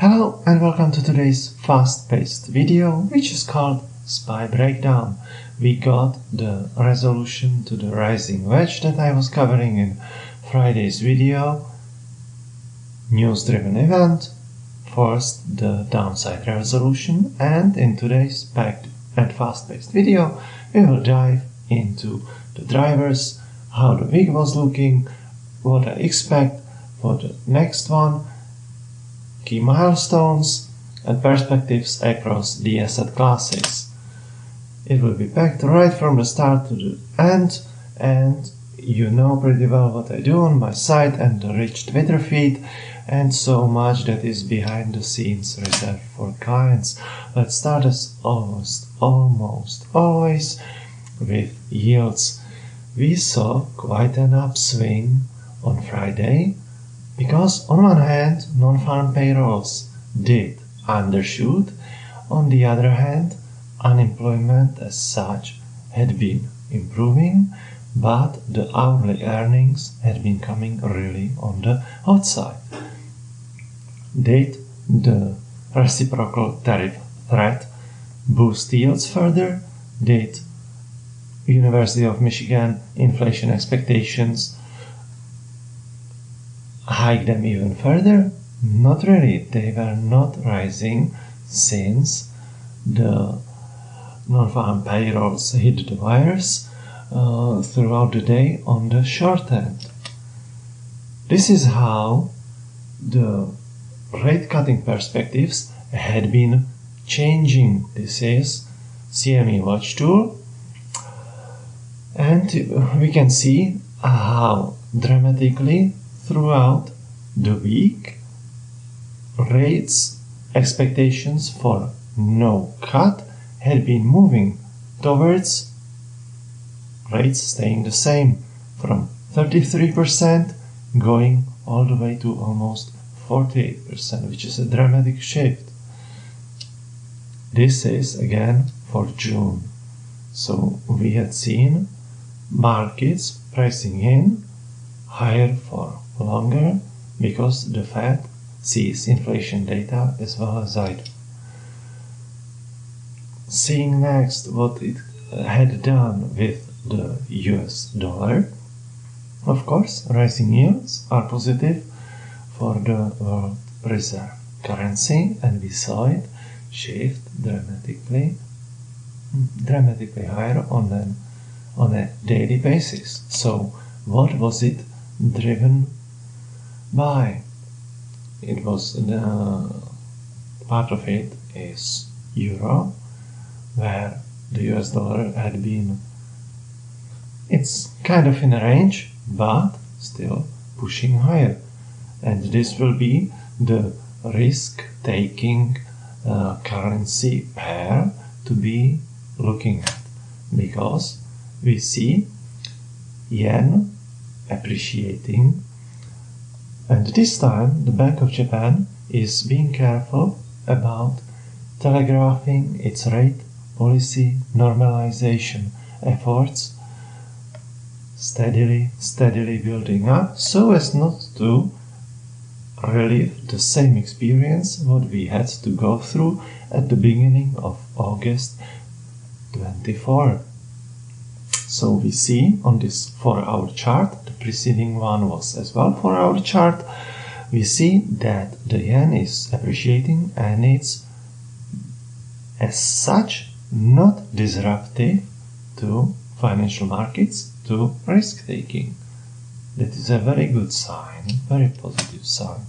Hello and welcome to today's fast-paced video, which is called SPY Breakdown. We got the resolution to the rising wedge that I was covering in Friday's video. News-driven event forced the downside resolution, and in today's packed and fast-paced video we will dive into the drivers, how the week was looking, what I expect for the next one, key milestones and perspectives across the asset classes. It will be packed right from the start to the end, and you know pretty well what I do on my site and the rich Twitter feed, and so much that is behind the scenes reserved for clients. Let's start as almost always with yields. We saw quite an upswing on Friday, because on one hand non-farm payrolls did undershoot, on the other hand unemployment as such had been improving, but the hourly earnings had been coming really on the outside. Did the reciprocal tariff threat boost yields further? Did University of Michigan inflation expectations hike them even further? Not really. They were not rising since the non-farm payrolls hit the wires throughout the day on the short end. This is how the rate cutting perspectives had been changing. This is CME watch tool, and we can see how dramatically throughout the week rates expectations for no cut had been moving towards rates staying the same, from 33% going all the way to almost 48%, which is a dramatic shift. This is again for June. So we had seen markets pricing in higher for longer because the Fed sees inflation data as well as I do. Seeing next what it had done with the US dollar. Of course, rising yields are positive for the world reserve currency, and we saw it shift dramatically higher on a daily basis. So what was it driven by? It was part of it is euro, where the US dollar had been, it's kind of in a range but still pushing higher, and this will be the risk taking currency pair to be looking at, because we see yen appreciating, and this time the Bank of Japan is being careful about telegraphing its rate policy normalization efforts, steadily building up, so as not to relive the same experience what we had to go through at the beginning of August 24. So we see on this 4-hour chart, the preceding one was as well 4-hour chart, we see that the yen is appreciating, and it's as such not disruptive to financial markets, to risk taking. That is a very good sign, very positive sign.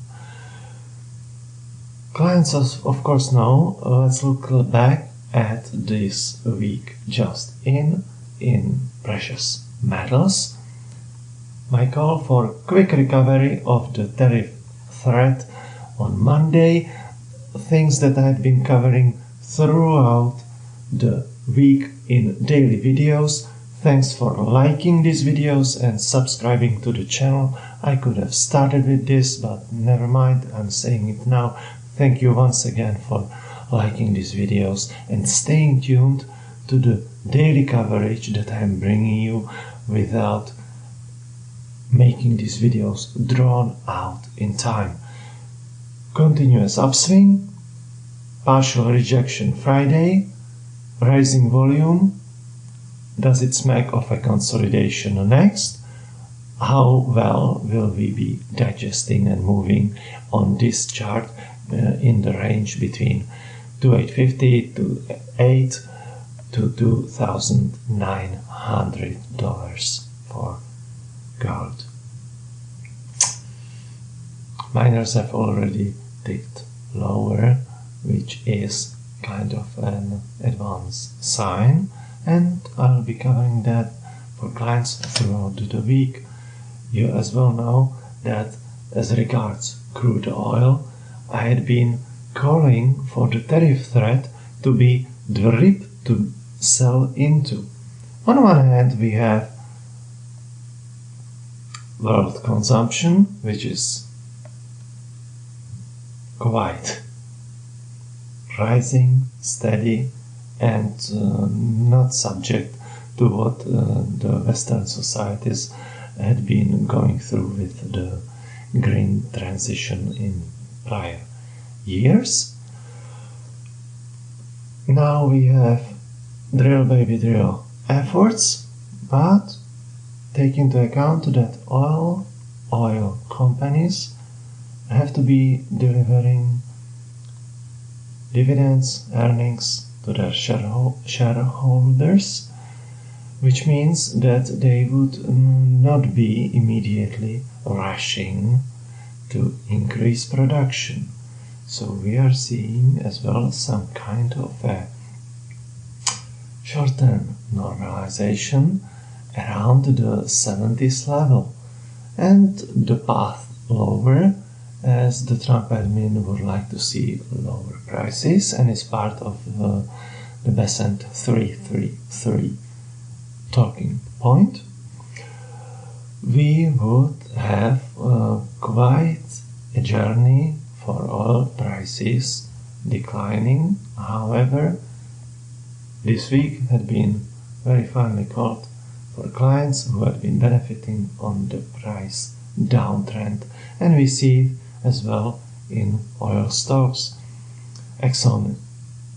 Clients of course know. Let's look back at this week just in precious metals. My call for quick recovery of the tariff threat on Monday, things that I've been covering throughout the week in daily videos. Thanks for liking these videos and subscribing to the channel. I could have started with this, but never mind, I'm saying it now. Thank you once again for liking these videos and staying tuned to the daily coverage that I'm bringing you without making these videos drawn out in time. continuous upswing, partial rejection Friday, rising volume. Does it smack of a consolidation next? How well will we be digesting and moving on this chart in the range between 2850 to $8 to $2,900 for gold. Miners have already ticked lower, which is kind of an advance sign, and I'll be covering that for clients throughout the week. You as well know that as regards crude oil, I had been calling for the tariff threat to be the rip to sell into. On one hand, we have world consumption, which is quite rising, steady, and not subject to what the Western societies had been going through with the green transition in prior years. Now we have drill baby drill efforts, but take into account that oil companies have to be delivering dividends, earnings to their shareholders, which means that they would not be immediately rushing to increase production. So we are seeing as well some kind of a short-term normalization around the 70s level, and the path lower, as the Trump admin would like to see lower prices, and is part of the Besant 333 talking point. We would have quite a journey for oil prices declining. However, this week had been very finely caught for clients who had been benefiting on the price downtrend, and we see it as well in oil stocks. Exxon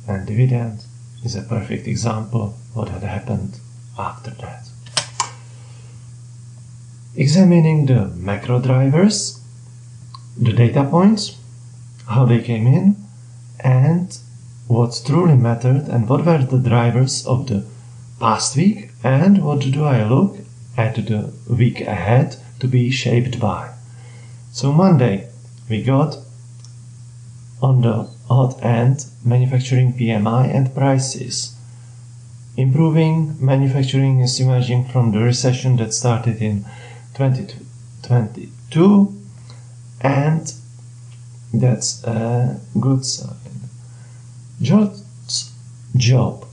and dividend is a perfect example what had happened after that. Examining the macro drivers, the data points, how they came in, and what truly mattered, and what were the drivers of the past week, and what do I look at the week ahead to be shaped by. So Monday we got on the odd end manufacturing PMI and prices. Improving manufacturing is emerging from the recession that started in 2022, and that's a good sign. Job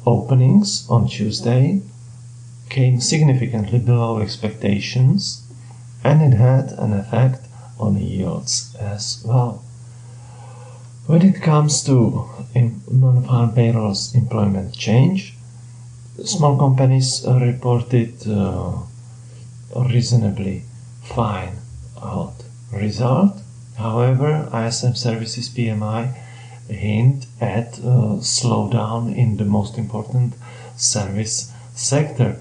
openings on Tuesday came significantly below expectations, and it had an effect on yields as well. When it comes to non-farm payrolls employment change, small companies reported reasonably fine result. However, ISM services PMI hint at slowdown in the most important service sector,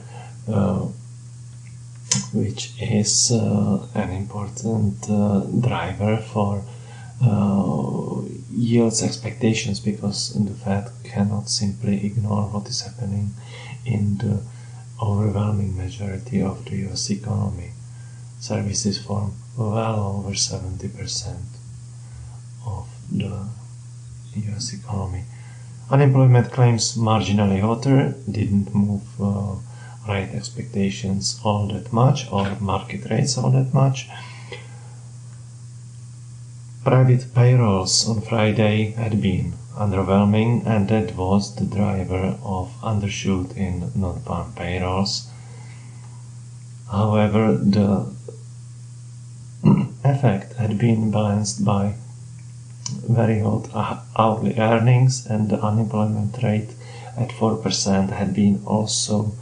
which is an important driver for yields expectations, because the Fed cannot simply ignore what is happening in the overwhelming majority of the US economy. Services form well over 70% of the US economy. Unemployment claims marginally hotter, didn't move rate expectations all that much, or market rates all that much. Private payrolls on Friday had been underwhelming, and that was the driver of undershoot in non-farm payrolls. However, the effect had been balanced by very hot hourly earnings, and the unemployment rate at 4% had been also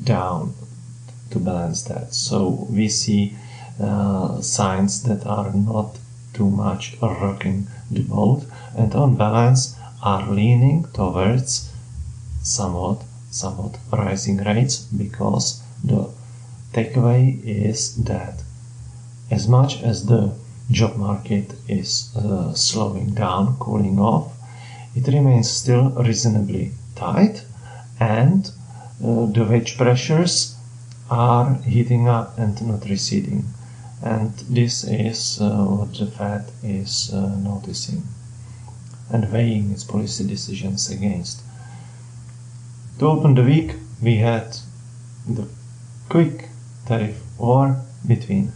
down to balance that. So we see signs that are not too much rocking the boat, and on balance are leaning towards somewhat rising rates, because the takeaway is that as much as the job market is slowing down, cooling off, it remains still reasonably tight, and the wage pressures are heating up and not receding. And this is what the Fed is noticing and weighing its policy decisions against. To open the week, we had the quick tariff war between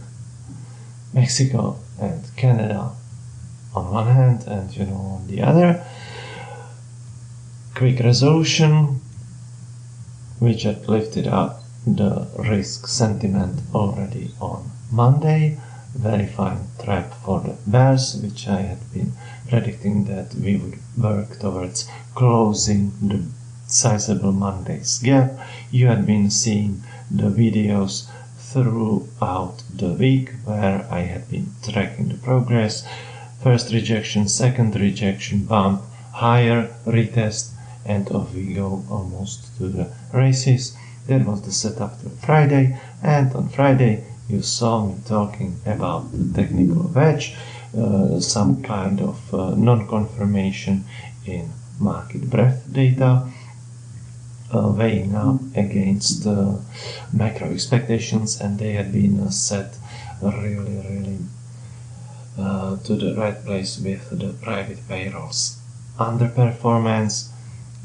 Mexico and Canada on one hand, and on the other. Quick resolution, which had lifted up the risk sentiment already on Monday. Very fine trap for the bears, which I had been predicting that we would work towards closing the sizable Monday's gap. You had been seeing the videos throughout the week where I had been tracking the progress. First rejection, second rejection, bump, higher, retest, and off we go almost to the races. That was the setup to Friday, and on Friday you saw me talking about the technical wedge, some kind of non-confirmation in market breadth data, weighing up against macro expectations, and they had been set really to the right place with the private payrolls underperformance,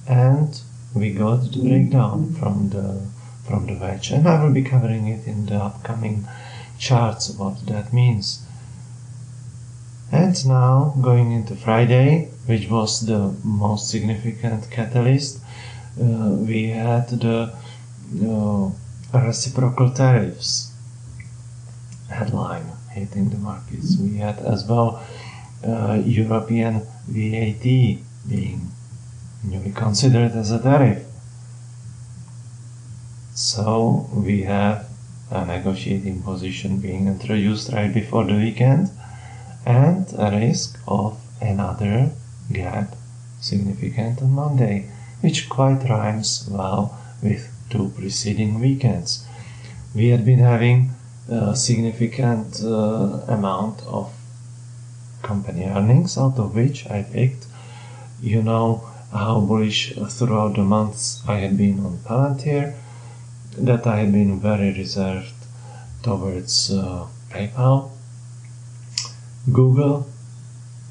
and we got the breakdown from the wedge, and I will be covering it in the upcoming charts what that means. And now going into Friday, which was the most significant catalyst, we had the reciprocal tariffs headline hitting the markets. We had as well European VAT being newly considered as a tariff. So we have a negotiating position being introduced right before the weekend, and a risk of another gap significant on Monday, which quite rhymes well with two preceding weekends. We had been having a significant amount of company earnings, out of which I picked, how bullish throughout the months I had been on Palantir, that I had been very reserved towards PayPal, Google,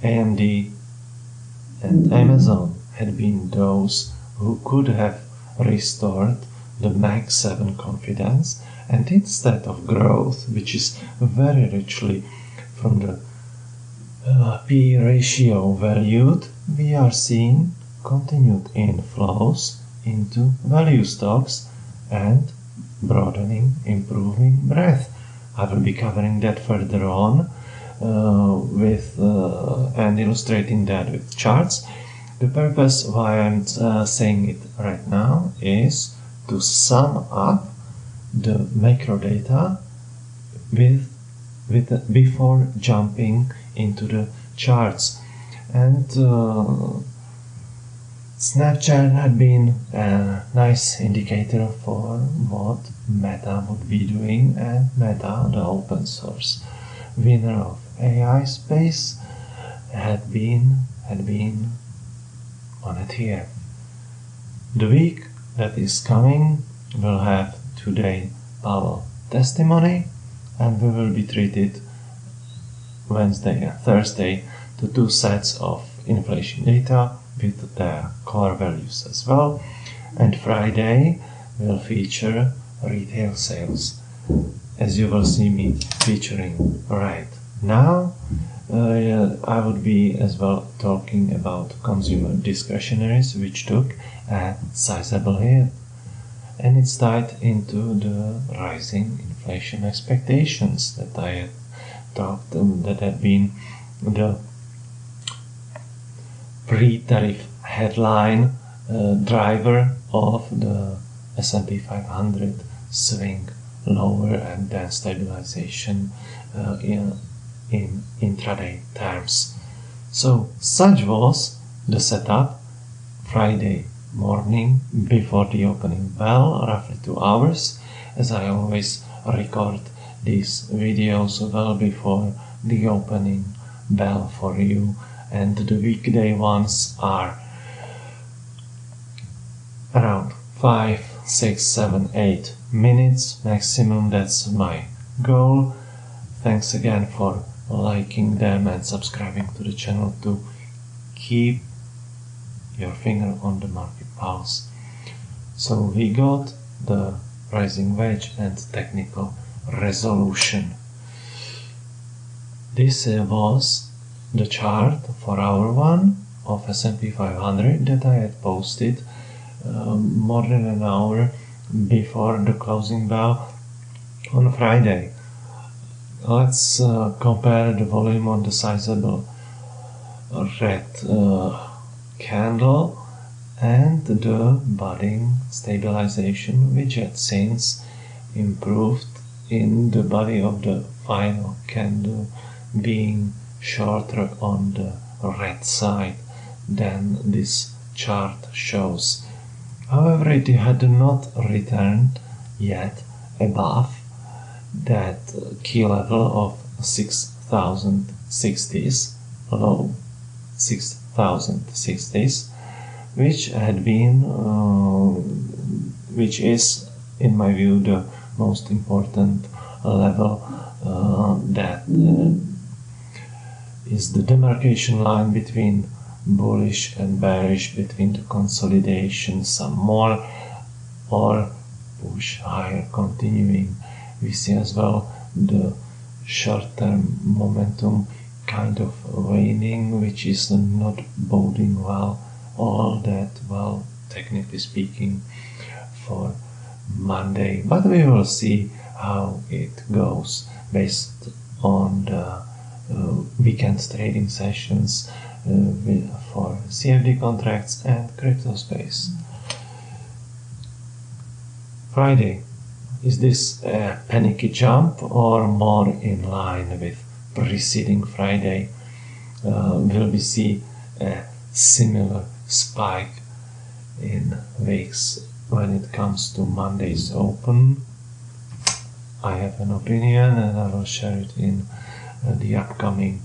AMD, and Amazon had been those who could have restored the Mag 7 confidence, and instead of growth, which is very richly from the P ratio valued, we are seeing continued inflows into value stocks and broadening, improving breadth. I will be covering that further on and illustrating that with charts. The purpose why I'm saying it right now is to sum up the macro data before jumping into the charts. And Snapchat had been a nice indicator for what Meta would be doing, and Meta, the open source winner of AI space, had been on it here. The week that is coming will have today Powell testimony, and we will be treated Wednesday and Thursday to two sets of inflation data with their core values as well, and Friday will feature retail sales, as you will see me featuring right now. I would be as well talking about consumer discretionaries, which took a sizable hit, and it's tied into the rising inflation expectations that I had talked that have been the pre-tariff headline driver of the S&P 500 swing lower and then stabilization in intraday terms. So such was the setup Friday morning before the opening bell, roughly 2 hours, as I always record these videos well before the opening bell for you, and the weekday ones are around 5, 6, 7, 8 minutes maximum. That's my goal. Thanks again for liking them and subscribing to the channel to keep your finger on the market pulse. So we got the rising wedge and technical resolution. This was the chart for hour 1 of S&P 500 that I had posted more than an hour before the closing bell on Friday. Let's compare the volume on the sizable red candle and the budding stabilization, which had since improved in the body of the final candle being shorter on the red side than this chart shows. However, it had not returned yet above that key level of 6,060s, low 6,060s, which had been, which is, in my view, the most important level that is the demarcation line between bullish and bearish, between the consolidation some more or push higher continuing. We see as well the short-term momentum kind of waning, which is not boding well, all that well, technically speaking, for Monday. But we will see how it goes based on the weekend trading sessions for CFD contracts and crypto space. Friday. Is this a panicky jump or more in line with preceding Friday? Will we see a similar spike in weeks when it comes to Monday's open? I have an opinion and I will share it in the upcoming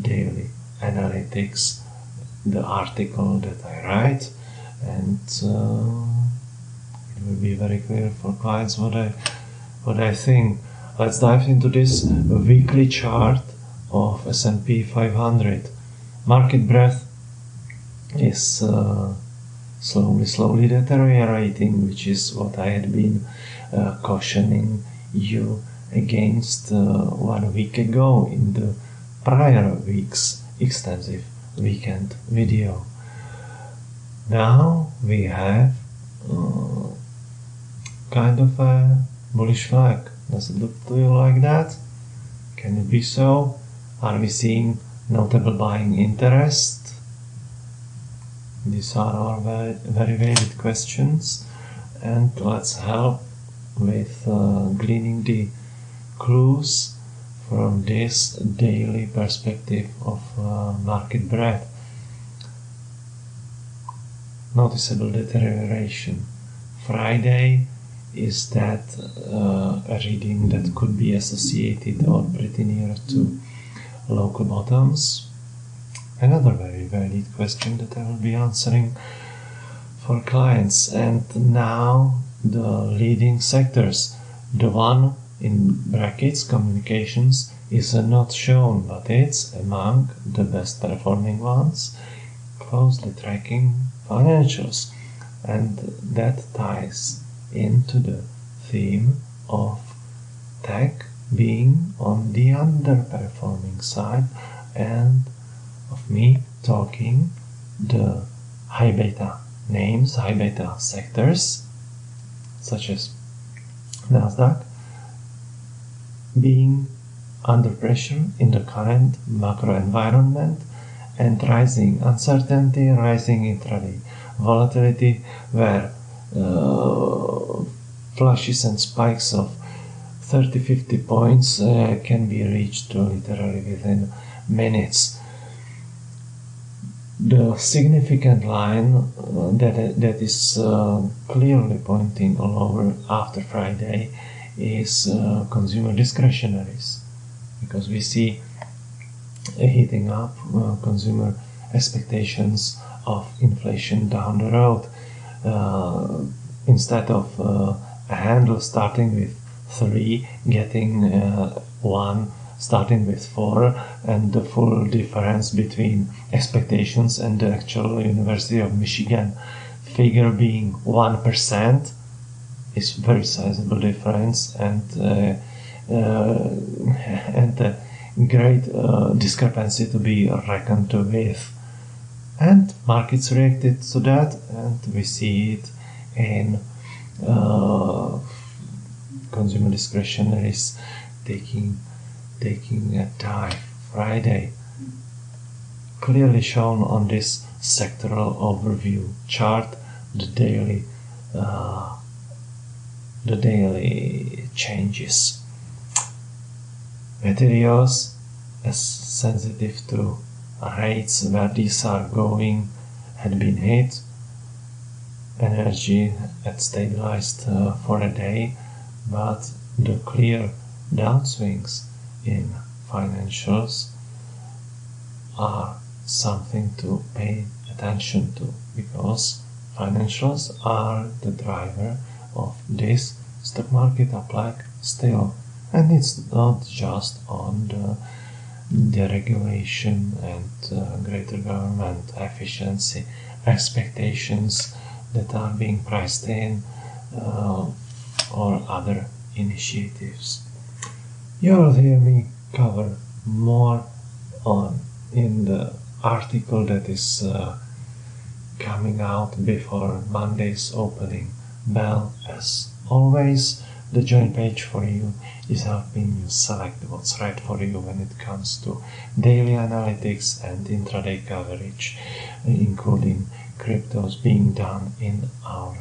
daily analytics, the article that I write, and will be very clear for clients what I think. Let's dive into this weekly chart of S&P 500. Market breadth is slowly deteriorating, which is what I had been cautioning you against 1 week ago in the prior week's extensive weekend video. Now we have kind of a bullish flag. Does it look to you like that? Can it be so? Are we seeing notable buying interest? These are all very valid questions, and let's help with gleaning the clues from this daily perspective of market breadth. Noticeable deterioration. Friday is that a reading that could be associated or pretty near to local bottoms? Another very valid question that I will be answering for clients. And now the leading sectors. The one in brackets, communications, is not shown, but it's among the best performing ones, closely tracking financials. And that ties into the theme of tech being on the underperforming side, and of me talking the high beta names, high beta sectors, such as Nasdaq, being under pressure in the current macro environment, and rising uncertainty, rising intraday volatility, where flashes and spikes of 30-50 points can be reached literally within minutes. The significant line that is clearly pointing lower after Friday is consumer discretionaries, because we see heating up consumer expectations of inflation down the road. Instead of a handle starting with 3, getting 1 starting with 4, and the full difference between expectations and the actual University of Michigan figure being 1% is very sizable difference, and a great discrepancy to be reckoned with. And markets reacted to that, and we see it in consumer discretionaries taking a dive. Friday, clearly shown on this sectoral overview chart, the daily changes. Materials, as sensitive to rates where these are going, had been hit. Energy had stabilized for a day, but the clear downswings in financials are something to pay attention to, because financials are the driver of this stock market up like still. And it's not just on the deregulation and greater government efficiency expectations that are being priced in or other initiatives. You'll hear me cover more on in the article that is coming out before Monday's opening bell. As always, the join page for you is helping you select what's right for you when it comes to daily analytics and intraday coverage, including cryptos being done in our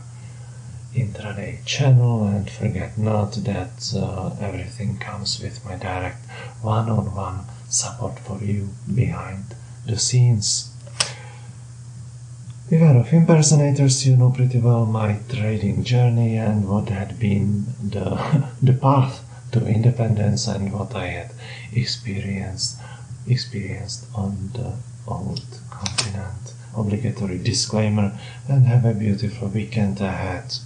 intraday channel. And forget not that everything comes with my direct one-on-one support for you behind the scenes. Beware of impersonators. You know pretty well my trading journey and what had been the path to independence and what I had experienced on the old continent. Obligatory disclaimer, and have a beautiful weekend ahead.